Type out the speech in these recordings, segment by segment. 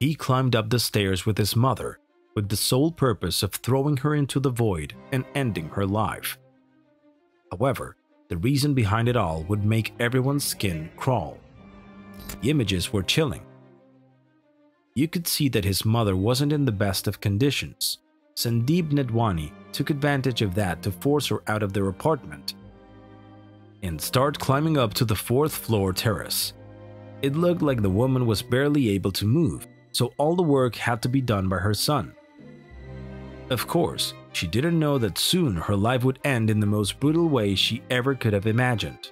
He climbed up the stairs with his mother, with the sole purpose of throwing her into the void and ending her life. However, the reason behind it all would make everyone's skin crawl. The images were chilling. You could see that his mother wasn't in the best of conditions. Sandeep Nedwani took advantage of that to force her out of their apartment and start climbing up to the 4th floor terrace. It looked like the woman was barely able to move, so all the work had to be done by her son. Of course, she didn't know that soon her life would end in the most brutal way she ever could have imagined.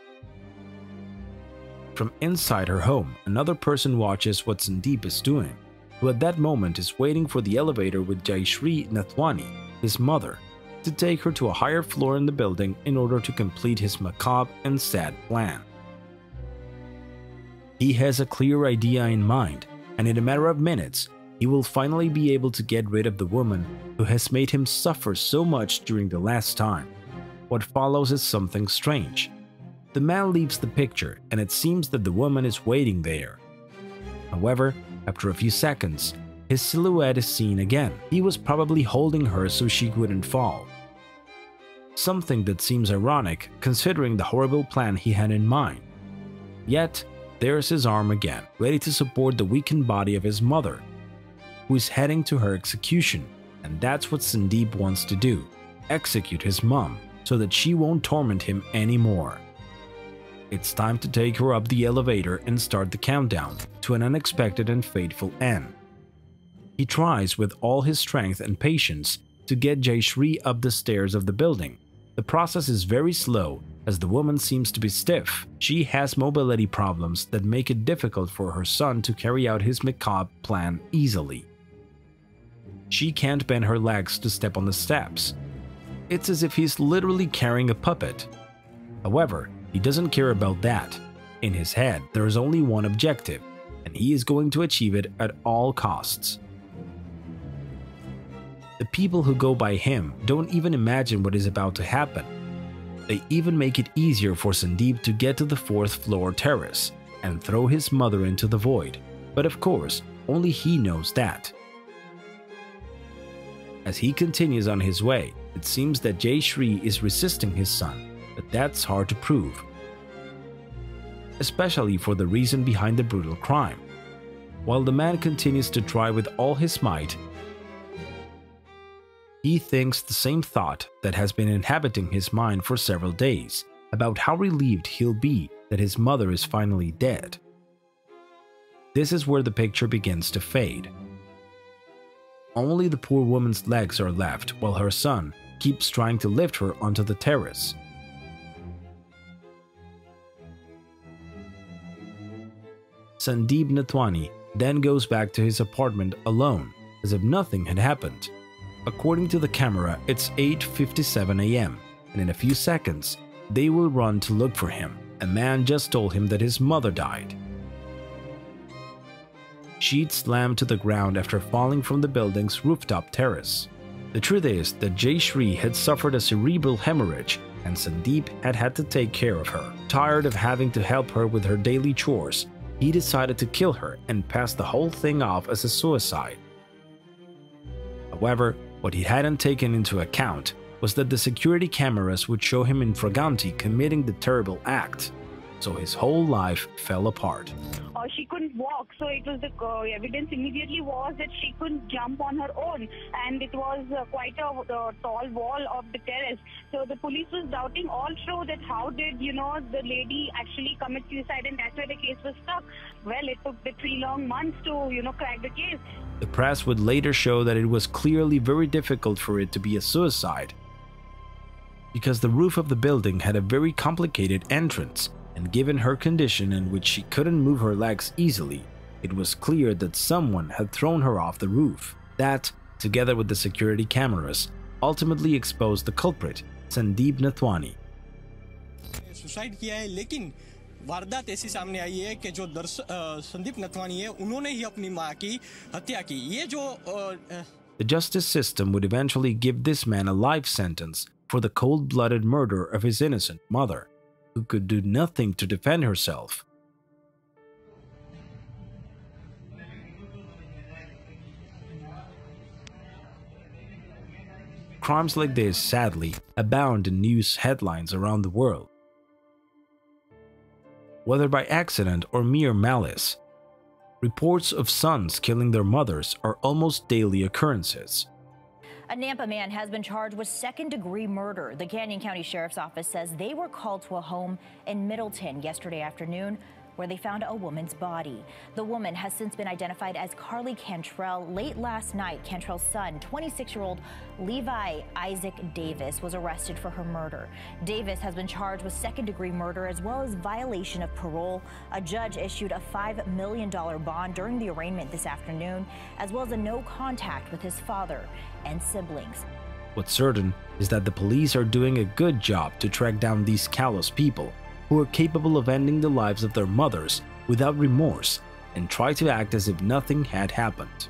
From inside her home, another person watches what Sandeep is doing, who at that moment is waiting for the elevator with Jayashree Nathwani, his mother, to take her to a higher floor in the building in order to complete his macabre and sad plan. He has a clear idea in mind, and in a matter of minutes, he will finally be able to get rid of the woman who has made him suffer so much during the last time. What follows is something strange. The man leaves the picture, and it seems that the woman is waiting there. However, after a few seconds, his silhouette is seen again. He was probably holding her so she wouldn't fall. Something that seems ironic considering the horrible plan he had in mind. Yet, there's his arm again, ready to support the weakened body of his mother, who is heading to her execution, and that's what Sandeep wants to do, execute his mom so that she won't torment him anymore. It's time to take her up the elevator and start the countdown to an unexpected and fateful end. He tries with all his strength and patience to get Jayashree up the stairs of the building. The process is very slow as the woman seems to be stiff. She has mobility problems that make it difficult for her son to carry out his macabre plan easily. She can't bend her legs to step on the steps. It's as if he's literally carrying a puppet. However, he doesn't care about that. In his head, there is only one objective, and he is going to achieve it at all costs. The people who go by him don't even imagine what is about to happen. They even make it easier for Sandeep to get to the 4th floor terrace and throw his mother into the void, but of course, only he knows that. As he continues on his way, it seems that Jayashree is resisting his son, but that's hard to prove, especially for the reason behind the brutal crime. While the man continues to try with all his might, he thinks the same thought that has been inhabiting his mind for several days, about how relieved he'll be that his mother is finally dead. This is where the picture begins to fade. Only the poor woman's legs are left while her son keeps trying to lift her onto the terrace. Sandeep Nathwani then goes back to his apartment alone, as if nothing had happened. According to the camera, it's 8:57 AM, and in a few seconds, they will run to look for him. A man just told him that his mother died. She'd slammed to the ground after falling from the building's rooftop terrace. The truth is that Jayashree had suffered a cerebral hemorrhage, and Sandeep had had to take care of her. Tired of having to help her with her daily chores, he decided to kill her and pass the whole thing off as a suicide. However, what he hadn't taken into account was that the security cameras would show him in Fraganti committing the terrible act, so his whole life fell apart. She couldn't walk, so it was the evidence immediately was that she couldn't jump on her own, and it was quite a tall wall of the terrace. So the police was doubting all through that how did the lady actually commit suicide, and that's where the case was stuck. Well, it took the 3 long months to crack the case. The press would later show that it was clearly very difficult for it to be a suicide, because the roof of the building had a very complicated entrance, and given her condition in which she couldn't move her legs easily, it was clear that someone had thrown her off the roof. That, together with the security cameras, ultimately exposed the culprit, Sandeep Nathwani. Suicide किया है, लेकिन वारदात ऐसी सामने आई है कि जो संदीप नथवानी है, उन्होंने ही अपनी मां की हत्या की. ये जो The justice system would eventually give this man a life sentence for the cold-blooded murder of his innocent mother, who could do nothing to defend herself. crimes like this, sadly, abound in news headlines around the world. Whether by accident or mere malice, reports of sons killing their mothers are almost daily occurrences. A Nampa man has been charged with second-degree murder. The Canyon County Sheriff's Office says they were called to a home in Middleton yesterday afternoon where they found a woman's body. The woman has since been identified as Carly Cantrell. Late last night, Cantrell's son, 26-year-old Levi Isaac Davis, was arrested for her murder. Davis has been charged with second-degree murder as well as violation of parole. A judge issued a $5 million bond during the arraignment this afternoon, as well as a no contact with his father and siblings. What's certain is that the police are doing a good job to track down these callous people who are capable of ending the lives of their mothers without remorse and try to act as if nothing had happened.